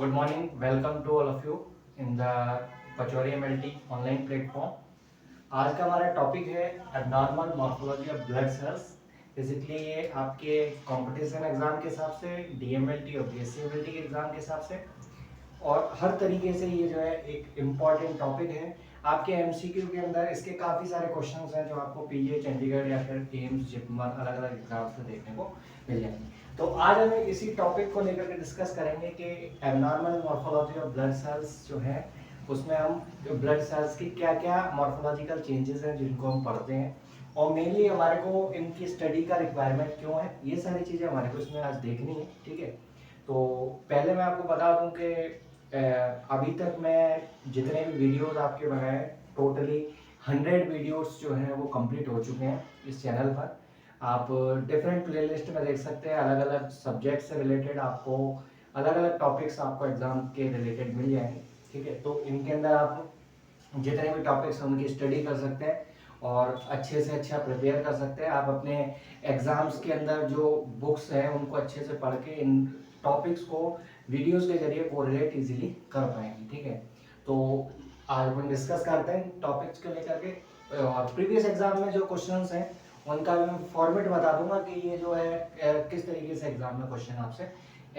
Good morning. Welcome to all of you in the Pachauri MLT online platform. आज का हमारा topic है abnormal morphology of blood cells. Basically ये आपके competition exam के हिसाब से, DMLT और BSc MLT के एग्जाम के हिसाब से और हर तरीके से ये जो है एक इम्पॉर्टेंट टॉपिक है। आपके MCQ के अंदर इसके काफ़ी सारे क्वेश्चंस हैं जो आपको PGI चंडीगढ़ या फिर एम्स जिपमर अलग अलग एग्जाम्स में देखने को मिल जाएंगे। तो आज हम इसी टॉपिक को लेकर के डिस्कस करेंगे कि abnormal morphology of blood cells जो है उसमें हम ब्लड सेल्स की क्या क्या मॉर्फोलॉजिकल चेंजेस हैं जिनको हम पढ़ते हैं और मेनली हमारे को इनकी स्टडी का रिक्वायरमेंट क्यों है, ये सारी चीज़ें हमारे को इसमें आज देखनी है। ठीक है, तो पहले मैं आपको बता दूं कि अभी तक मैं जितने भी वीडियोस आपके बनाए टोटली 100 वीडियोस जो हैं वो कंप्लीट हो चुके हैं इस चैनल पर। आप डिफरेंट प्लेलिस्ट में देख सकते हैं, अलग अलग सब्जेक्ट से रिलेटेड आपको अलग अलग टॉपिक्स आपको एग्जाम के रिलेटेड मिल जाएंगे। ठीक है, तो इनके अंदर आप जितने भी टॉपिक्स हैं उनकी स्टडी कर सकते हैं और अच्छे से अच्छा प्रिपेयर कर सकते हैं। आप अपने एग्जाम्स के अंदर जो बुक्स हैं उनको अच्छे से पढ़ के इन टॉपिक्स को वीडियोस के जरिए कोरिलेट इजीली कर पाएंगे। ठीक है, तो आज हम डिस्कस करते हैं टॉपिक्स को लेकर के और प्रीवियस एग्जाम में जो क्वेश्चंस हैं उनका मैं फॉर्मेट बता दूंगा कि ये जो है किस तरीके से एग्जाम में क्वेश्चन आपसे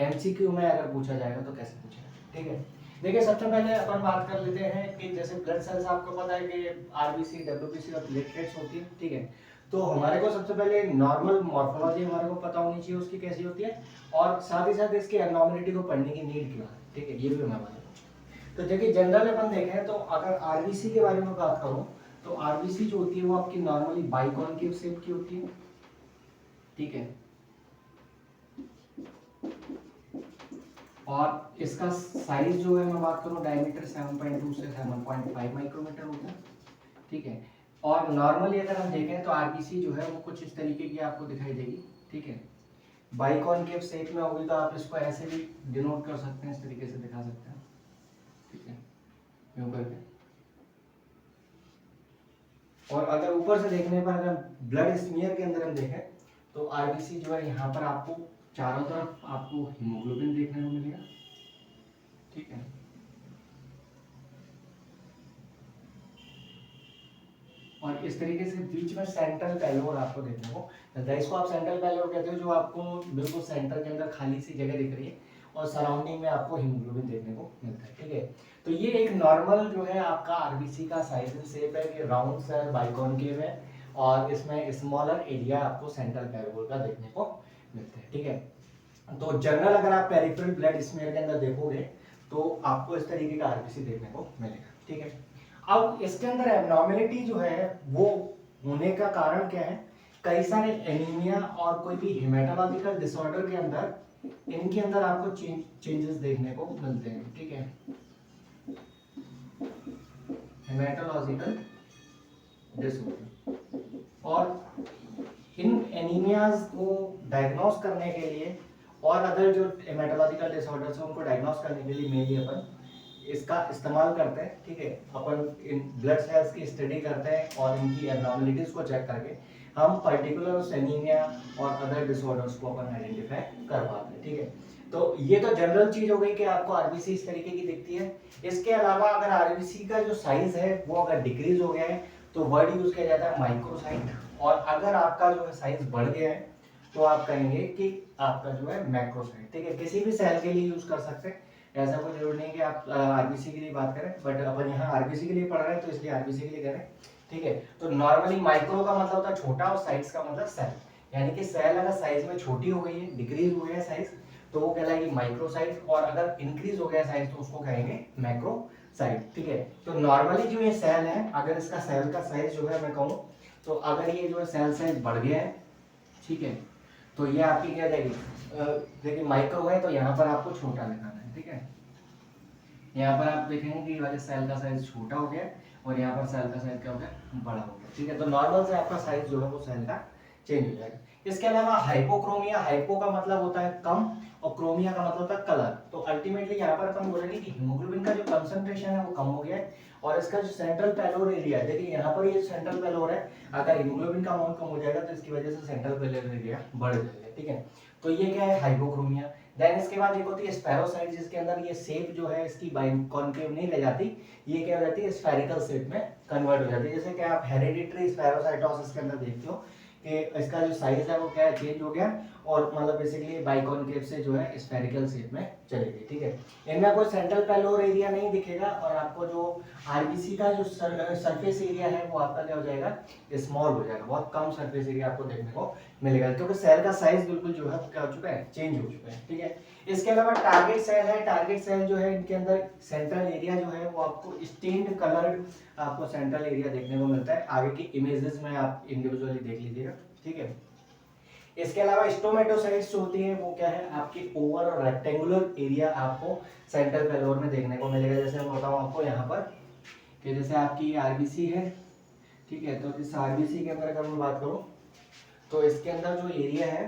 MCQ में अगर पूछा जाएगा तो कैसे पूछेगा। ठीक है, देखिए सबसे पहले अपन बात कर लेते हैं कि जैसे ब्लड सेल्स आपको पता है कि RBC, WBC और प्लेटलेट्स होती है। ठीक है, तो हमारे को सबसे पहले नॉर्मल मॉर्फोलॉजी हमारे को पता होनी चाहिए उसकी कैसी होती है और साथ ही साथ इसकी एब्नॉर्मलिटी को पढ़ने की नीड क्या है। ठीक है, ये भी मैं बता। तो देखिए जनरल अपन देखें तो अगर RBC के बारे में बात करूं तो RBC जो होती है वो आपकी नॉर्मली बाइकॉन्केव शेप की होती है। ठीक है, और इसका साइज जो है मैं बात करूं डायमीटर 7.2 से 7.5 माइक्रोमीटर होता है। ठीक है, और नॉर्मली अगर हम देखें तो RBC जो है वो कुछ इस तरीके की आपको दिखाई देगी। ठीक है, बाइकॉन्केव शेप में होगी तो आप इसको ऐसे भी डिनोट कर सकते हैं, इस तरीके से दिखा सकते हैं। ठीक है, यूं करके। और अगर ऊपर से देखने पर अगर ब्लड स्मीयर के अंदर हम देखें तो RBC जो है यहाँ पर आपको चारों तरफ आपको हीमोग्लोबिन देखने को मिलेगा। ठीक है, और इस तरीके से बीच में सेंट्रल पैलोर आपको देखने को मिलता है। इसको आप सेंट्रल पैलोर कहते हो, जो आपको बिल्कुल सेंटर के अंदर खाली सी जगह दिख रही है और सराउंडिंग में आपको हीमोग्लोबिन देखने को मिलता है। ठीक है, तो ये एक नॉर्मल जो है आपका RBC का साइज एंड शेप है कि राउंड सा बाइकॉन्केव है और इसमें स्मॉलर एरिया आपको सेंट्रल पैलोर का देखने को मिलता है। ठीक है, तो जनरल अगर आप पेरिफेरल ब्लड स्मीयर के अंदर देखोगे तो आपको इस तरीके का RBC देखने को मिलेगा। ठीक है, अब इसके अंदर एब्नॉर्मेलिटी जो है वो होने का कारण क्या है, कई सारे एनीमिया और कोई भी हेमेटोलॉजिकल डिसऑर्डर के अंदर इनके अंदर आपको चेंजेस देखने को मिलते हैं। ठीक है, हेमेटोलॉजिकल डिसऑर्डर, और इन एनीमियाज को डायग्नोस करने के लिए और अदर जो हेमेटोलॉजिकल डिसऑर्डर्स हैं उनको डायग्नोस करने के लिए मेनली अपन इसका इस्तेमाल करते हैं। ठीक है, अपन इन ब्लड सेल्स की स्टडी करते हैं और इनकी एब्नॉर्मलिटीज को चेक करके हम पर्टिकुलर एनीमिया और अदर डिसऑर्डर्स को अपन आइडेंटिफाई कर पाते हैं। ठीक है, तो ये तो जनरल चीज हो गई कि आपको RBC इस तरीके की दिखती है। इसके अलावा अगर RBC का जो साइज है वो अगर डिक्रीज हो गया है तो वर्ड यूज किया जाता है माइक्रोसाइट, और अगर आपका जो है साइज बढ़ गया है तो आप कहेंगे कि आपका जो है मैक्रोसाइट। ठीक है, किसी भी सेल के लिए यूज कर सकते हैं, ऐसा कोई जरूरी नहीं कि आप RBC के लिए बात करें, बट अपन यहाँ RBC के लिए पढ़ रहे हैं तो इसलिए RBC के लिए कह रहे हैं। ठीक है, तो नॉर्मली माइक्रो का मतलब होता है छोटा और साइज का मतलब सेल, यानी कि सेल अगर साइज में छोटी हो गई है, डिक्रीज हो गया साइज, तो वो कहलाएगी माइक्रोसाइट, और अगर इंक्रीज हो गया साइज तो उसको कहेंगे मैक्रोसाइट। ठीक है, तो नॉर्मली जो ये सेल है अगर इसका सेल का साइज जो है मैं कहूँ तो अगर ये जो है सेल साइज बढ़ गया है, ठीक है, तो ये आपकी क्या जाएगी, देखिए माइक्रो है तो यहाँ पर आपको छोटा लिखाना है। ठीक है, यहाँ पर आप देखेंगे कि वाले सेल का साइज छोटा हो गया और यहाँ पर सेल का साइज क्या हो गया, बड़ा हो गया। ठीक है, तो नॉर्मल से आपका साइज जो है वो सेल का चेंज हो जाएगा। इसके अलावा हाइपोक्रोमिया, हाइपो का मतलब होता है कम और क्रोमिया का मतलब होता है कलर। तो अल्टीमेटली यहाँ पर अपन बोलेंगे कि हीमोग्लोबिन का जो कंसंट्रेशन है वो कम हो गया है और इसका जो सेंट्रल पैलोर एरिया है, देखिए यहाँ पर ये सेंट्रल पैलोर है, अगर हीमोग्लोबिन का अमाउंट कम हो जाएगा तो इसकी वजह से सेंट्रल पैलोर एरिया बढ़ जाएगा। ठीक है, तो ये क्या है, हाइपोक्रोमिया। देन इसके बाद एक होती है स्पैरोसाइट, जिसके अंदर ये शेप जो है इसकी कॉनकेव नहीं रह जाती, ये क्या हो जाती है स्फेरिकल शेप में कन्वर्ट हो जाती है। जैसे कि आप हेरिडिटरी स्पैरोसाइटोसिस के अंदर देखते हो कि इसका जो साइज है वो क्या है चेंज हो गया, और मतलब बेसिकली बाइकॉनकेव से जो है स्फेरिकल शेप में चली गई, ठीक है। इनमें कोई सेंट्रल पेलोर एरिया नहीं दिखेगा, और आपको जो आरबीसी का जो सरफेस एरिया है वो आपका क्या हो जाएगा स्मॉल हो जाएगा, बहुत कम सरफेस एरिया आपको देखने को मिलेगा, क्योंकि सेल का साइज बिल्कुल जो है क्या हो चुका है चेंज हो चुका है, ठीक है। इसके अलावा टारगेट सेल है, टारगेट सेल जो है इनके अंदर सेंट्रल एरिया जो है वो आपको स्टेन्ड कलर्ड आपको सेंट्रल एरिया देखने को मिलता है। आगे की इमेजेस में आप इंडिविजुअली देख लीजिएगा, ठीक है। इसके अलावा स्टोमेटोसाइट्स जो होती है वो क्या है आपकी ओवल और रेक्टेंगुलर एरिया आपको सेंट्रल पेलोर में देखने को मिलेगा। जैसे मैं बताऊं आपको यहाँ पर कि जैसे आपकी आरबीसी है, ठीक है, तो इस आरबीसी के अंदर अगर मैं बात करूं तो इसके अंदर जो एरिया है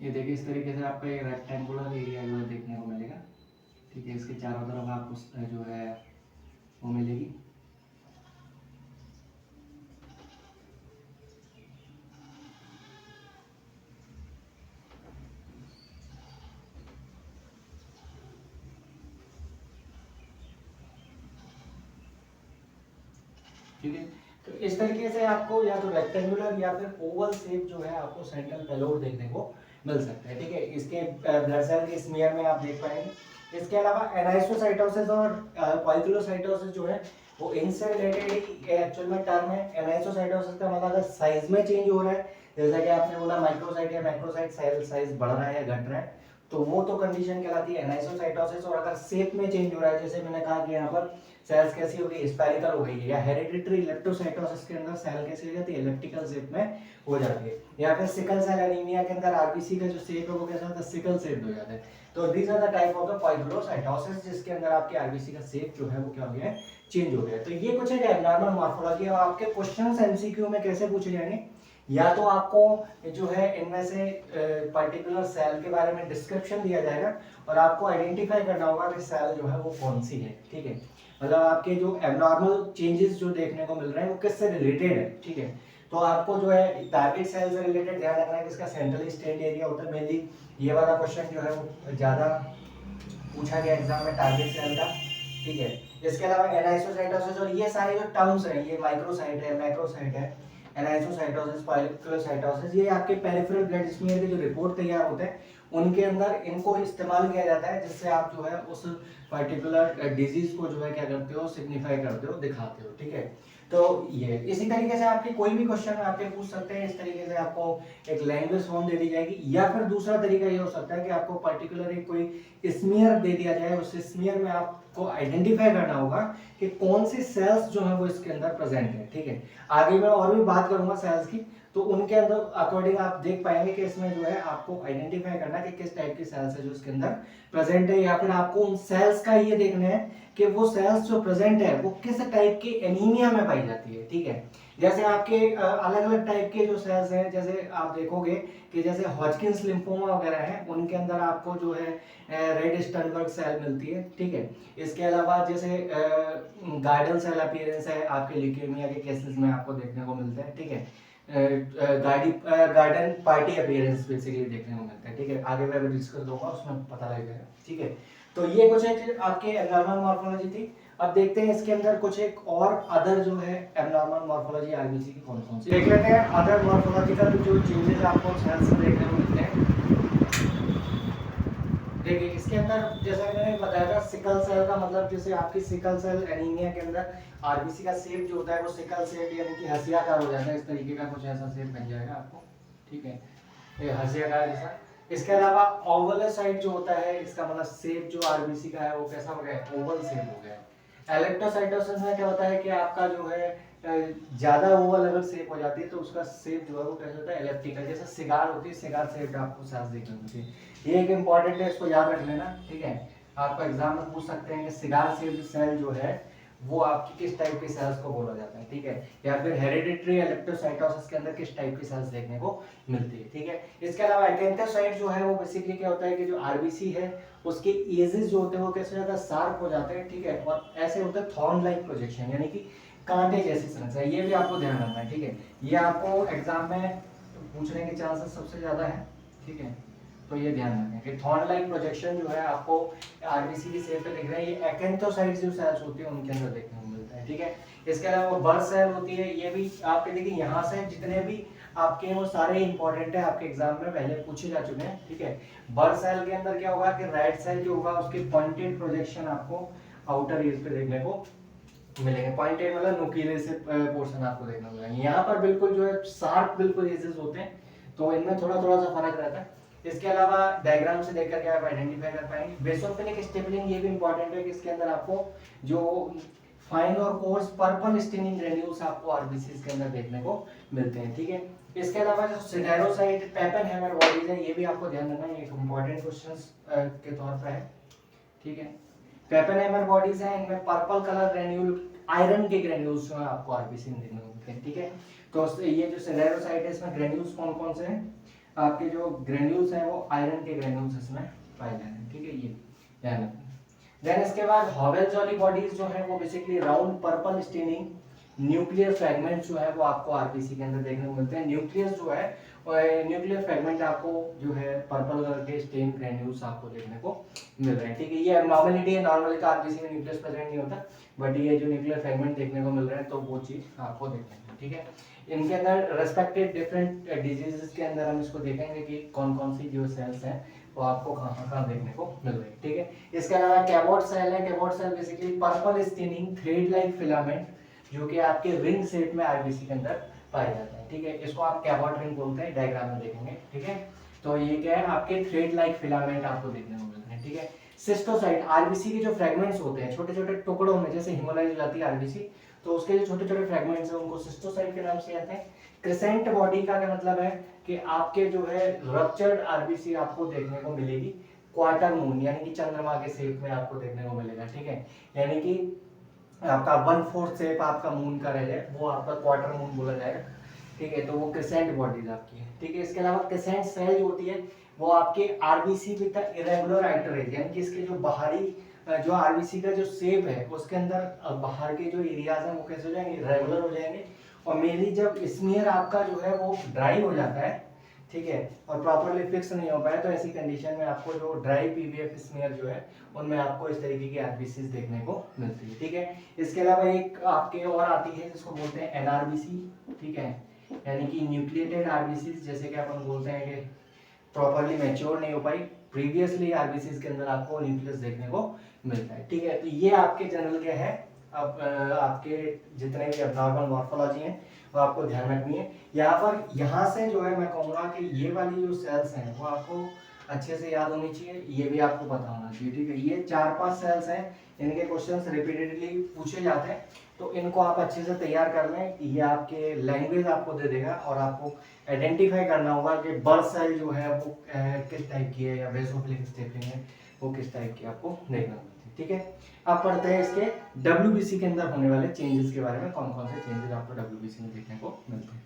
ये देखिए इस तरीके से आपका एक रेक्टेंगुलर एरिया जो है देखने को मिलेगा, ठीक है। इसके चारों तरफ आपको जो है वो मिलेगी। ठीक है, तो इस तरीके से आपको या तो रेक्टेंगुलर या फिर ओवल शेप जो है आपको सेंट्रल पेलोर देखने को मिल सकता है, ठीक है। इसके ब्लड सेल के स्मीयर में आप देख पाएंगे। इसके अलावा एनाइसोसाइटोसिस और पॉइक्लोसाइटोसिस जो है वो इनसे रिलेटेड ही एक्चुअल में टर्म है। एनाइसोसाइटोसिस का मतलब अगर साइज में चेंज हो रहा है, जैसा कि आपने बोला माइक्रोसाइट या मैक्रोसाइट सेल साइज बढ़ रहा है या घट रहा है, तो वो तो कंडीशन कहलाती है एनाइसोसाइटोसिस। और अगर शेप में चेंज हो रहा है, जैसे मैंने कहा कि यहाँ पर सेल्स कैसी हो गई स्फेरिकल हो गई है, या हेरिडिटरी लेप्टोसाइटोसिस के अंदर सेल कैसी हो जाती है एलिप्टिकल शेप में हो जाती है, या फिर सिकल सेल एनीमिया के अंदर आरबीसी का जो शेप है वो कैसा होता है सिकल शेप हो जाता है। तो these are the type of the poikilocytosis जिसके अंदर आपके आरबीसी का शेप जो है वो क्या हो गया है चेंज हो गया है। तो ये कुछ है एब्नॉर्मल मॉर्फोलॉजी। और आपके क्वेश्चंस एमसीक्यू में कैसे पूछे जाएंगे, या तो आपको जो है इनमें से पर्टिकुलर सेल के बारे में डिस्क्रिप्शन दिया जाएगा और आपको आइडेंटिफाई करना होगा कि सेल जो है वो कौन सी है, ठीक है। मतलब आपके जो एब्नॉर्मल चेंजेस जो देखने को मिल रहे हैं वो किससे रिलेटेड है, ठीक है। तो आपको जो है टारगेट सेल से रिलेटेड ध्यान रखना है कि इसका सेंट्रल स्टेट एरिया होता है मेनली। ये वाला क्वेश्चन जो है वो ज्यादा पूछा गया एग्जाम में टारगेट सेल का, ठीक है। इसके अलावा एनाइसोसाइटोसिस और ये सारे जो टर्म्स हैं, ये माइक्रोसाइट है मैक्रोसाइट है एनाइसोसाइटोसिस पॉइक्लोसाइटोसिस, ये आपके पेरिफेरल ब्लड स्मीयर के जो रिपोर्ट तैयार होते हैं उनके अंदर इनको इस्तेमाल किया जाता है, जिससे आप जो है उस पर्टिकुलर डिजीज को जो है क्या करते हो सिग्निफाई करते हो दिखाते हो, ठीक है। तो ये इसी तरीके से आपके कोई भी क्वेश्चन आपके पूछ सकते हैं, इस तरीके से आपको एक लैंग्वेज फॉर्म दे दी जाएगी, या फिर दूसरा तरीका ये हो सकता है कि आपको पर्टिकुलर एक कोई स्मीयर दे दिया जाए, उस स्मीयर में आपको आइडेंटिफाई करना होगा कि कौन सी सेल्स जो है वो इसके अंदर प्रेजेंट है, ठीक है। आगे मैं और भी बात करूंगा सेल्स की, तो उनके अंदर अकॉर्डिंग आप देख पाएंगे कि इसमें जो है आपको आइडेंटिफाई करना है कि किस टाइप की सेल्स है जो इसके अंदर प्रेजेंट है, या फिर आपको उन सेल्स का ये देखना है कि वो सेल्स जो प्रेजेंट है वो किस टाइप की एनीमिया में पाई जाती है, ठीक है। जैसे आपके अलग अलग टाइप के जो सेल्स हैं, जैसे आप देखोगे कि जैसे हॉजकिंस लिम्फोमा वगैरह है उनके अंदर आपको जो है रेड स्टर्नबर्ग सेल मिलती है, ठीक है। इसके अलावा जैसे गार्डन सेल अपीयरेंस है आपके ल्यूकेमिया के केसेस में आपको देखने को मिलता है, ठीक है। गार्डन पार्टी अपीयरेंस बेसिकली देखने को मिलता है, ठीक है। आगे मैं डिस्कस दूंगा उसमें पता लगेगा, ठीक है। तो ये कुछ है आपके एब्नॉर्मल मॉर्फोलॉजी थी। अब देखते हैं इसके अंदर कुछ एक और अदर जो है एब्नॉर्मल मॉर्फोलॉजी आरबीसी की कौन कौन सी देख लेते हैं। अदर मॉर्फोलॉजिकल जो चेंजेस आपको सेल्स में देखने को मिलते हैं, देखिए इसके अंदर जैसा मैंने बताया था सिकल सेल का मतलब जैसे आपकी सिकल सेल एनीमिया के अंदर आरबीसी का शेप जो होता है वो सिकल सेल यानी कि हसियाकार हो जाता है, इस तरीके का कुछ ऐसा शेप बन जाएगा आपको, ठीक है, ये हसियाकार जैसा। इसके अलावा ओवल साइड जो होता है इसका मतलब शेप जो आरबीसी का है वो कैसा हो गया ओवल शेप हो गया। एलेक्ट्रोसाइटोसिस में क्या होता है कि आपका जो है ज्यादा ओवल अगर शेप हो जाती है तो उसका शेप जो है वो कैसा होता है एलिप्टिकल, जैसे सिगार होती है सिगार शेप आपको सेल्स देखने को मिलती है। ये एक इंपॉर्टेंट है, इसको याद रख लेना, ठीक है। आपको एग्जाम में पूछ सकते हैं कि सिगार शेप सेल जो है वो आपकी किस टाइप की सेल्स को बोला जाता है, ठीक है। या फिर हेरिडिटरी इलेक्ट्रोसाइटोसिस के अंदर किस टाइप की सेल्स देखने को मिलती है, ठीक है। इसके अलावा एकेंथोसाइट जो है वो बेसिकली क्या होता है कि जो आरबीसी है उसके एजेस जो होते हैं वो कैसे हो जाता है शार्प हो जाते हैं, ठीक है। और ऐसे होता है थॉर्न लाइक प्रोजेक्शन यानी कि कांटे जैसी संरचना, ये भी आपको ध्यान रखना है, ठीक है। ये आपको एग्जाम में पूछने के चांसेस सबसे ज्यादा है, ठीक है, तो ये ध्यान रखें कि थॉर्न लाइक प्रोजेक्शन जो है आपको आरबीसी की शेप पे दिख रहा है, ये एक्एंथोसाइट्स जो सेल्स होती है उनके अंदर देखने को मिलता है। ठीक है, इसके अलावा बर्थ सेल होती है, ये भी आपके देखिए यहाँ से जितने भी आपके वो सारे इंपॉर्टेंट है, आपके एग्जाम में पहले पूछे जा चुके हैं। ठीक है, बर्थ सेल के अंदर क्या होगा कि रेड सेल जो होगा उसके पॉइंटेड प्रोजेक्शन आपको आउटर एज पे देखने को मिलेंगे। पॉइंटेड मतलब नुकीले से पोर्शन आपको देखने को मिलेंगे। यहाँ पर बिल्कुल जो है शार्प बिल्कुल एजेस होते हैं, तो इनमें थोड़ा थोड़ा सा फर्क रहता है। इसके अलावा डायग्राम से देखकर के आप आइडेंटिफाई कर पाएंगे। बेसोफिलिक स्टेपलिंग ये भी इंपॉर्टेंट है कि इसके अंदर आपको जो फाइन और कोर्स पर्पल स्टेनिंग ग्रेन्यूल्स आपको आरबीसी के अंदर देखने को मिलते हैं। ठीक है, इसके अलावा जो सिडेरोसाइट पेपेनहाइमर बॉडीज है, ये भी आपको ध्यान रखना है, एक इंपॉर्टेंट क्वेश्चन के तौर पर है। ठीक है, पेपेनहाइमर बॉडीज हैं, इनमें पर्पल कलर ग्रेन्यूल आयरन के ग्रेन्यूल्स जो है आपको आरबीसी में देखने को मिलते हैं। ठीक है, तो ये जो सिडेरोसाइट है इसमें ग्रेन्यूल्स कौन कौन से हैं, आपके जो ग्रेन्यूल्स हैं वो आयरन के ग्रेन्यूल्स इसमें पाए जाते हैं। ठीक है, ये ध्यान रखना। देन इसके बाद हॉवेल जॉली बॉडीज जो है वो basically round purple staining nuclear fragments जो है वो आपको आरबीसी के अंदर देखने को मिलते हैं। न्यूक्लियस जो है न्यूक्लियर फ्रेगमेंट आपको जो है पर्पल कलर के स्टेन ग्रेन्यूल्स आपको देखने को मिल रहे हैं। ठीक है, ये नॉर्मलिटी है, नॉर्मली तो आरबीसी में न्यूक्लियस प्रेजेंट नहीं होता, बट ये जो न्यूक्लियर फ्रेगमेंट देखने को मिल रहे हैं तो वो चीज आपको देखने को। ठीक है, इनके अंदर रेस्पेक्टेड डिफरेंट डिजीजेस के अंदर हम इसको देखेंगे कि कौन कौन सी जो सेल्स हैं वो आपको कहाँ देखने को मिल रही है। ठीक है, इसके अलावा कैबोट सेल है। Cabot cell basically purple staining thread like filament जो कि आपके रिंग शेप में आरबीसी के अंदर पाए जाते हैं। ठीक है, इसको आप कैबोट रिंग बोलते हैं, डायग्राम में देखेंगे। ठीक है, तो ये क्या है, आपके थ्रेड लाइक फिलामेंट आपको देखने को मिलते हैं। ठीक है, सिस्टोसाइट आरबीसी के जो फ्रेगमेंट्स होते हैं छोटे छोटे टुकड़ों में, जैसे हिमोलाइज हो जाती है आरबीसी, तो उसके जो छोटे छोटे फ्रेगमेंट्स हैं उनको सिस्टोसाइट के नाम से आते हैं। क्रिसेंट बॉडी का क्या मतलब है कि आपके जो है रप्चर्ड आरबीसी आपको देखने को मिलेगी क्वार्टर मून यानी कि चंद्रमा के शेप में आपको देखने को मिलेगा। ठीक है, यानी कि आपका 1/4 शेप आपका मून का रह जाए वो आपका क्वार्टर मून बोला जाएगा। ठीक है, तो वो क्रिसेंट बॉडीज आपकी है। ठीक है, इसके अलावा क्रिसेंट सेल जो होती है वो आपके RBC with irregular outer as, यानी कि इसके जो बाहरी जो आरबीसी का जो शेप है उसके अंदर बाहर के जो एरियाज हैं वो कैसे हो जाएंगे, रेगुलर हो जाएंगे। और मेनली जब स्मीयर आपका जो है वो ड्राई हो जाता है, ठीक है, और प्रॉपरली फिक्स नहीं हो पाया, तो ऐसी कंडीशन में आपको जो ड्राई पीवीएफ स्मीयर जो है उनमें आपको इस तरीके की आरबीसी देखने को मिलती है। ठीक है, इसके अलावा एक आपके और आती है जिसको बोलते हैं एनआरबीसी। ठीक है, यानी कि न्यूक्लिएटेड आरबीसी, जैसे कि अपन बोलते हैं कि प्रॉपरली मैच्योर नहीं हो पाई, प्रीवियसली आरबीसी के अंदर आपको न्यूक्लियस देखने को मिलता है। ठीक है, तो ये आपके जनरल क्या है, अब आपके जितने भी अबनॉर्मल मॉर्फोलॉजी हैं वो आपको ध्यान रखनी है। यहाँ पर यहाँ से जो है मैं कहूँगा कि ये वाली जो सेल्स हैं वो आपको अच्छे से याद होनी चाहिए, ये भी आपको पता होना चाहिए। ठीक है, ये 4-5 सेल्स हैं, इनके क्वेश्चंस रिपीटेडली पूछे जाते हैं, तो इनको आप अच्छे से तैयार कर लें। ये आपके लैंग्वेज आपको दे देगा और आपको आइडेंटिफाई करना होगा कि बर्थ सेल जो है वो किस टाइप की है या बेसोफिलिक स्टेपलिंग है वो किस टाइप की आपको देखना होगा। ठीक है, अब पढ़ते हैं इसके डब्ल्यूबीसी के अंदर होने वाले चेंजेस के बारे में, कौन कौन से चेंजेस आपको डब्ल्यूबीसी में देखने को मिलते हैं।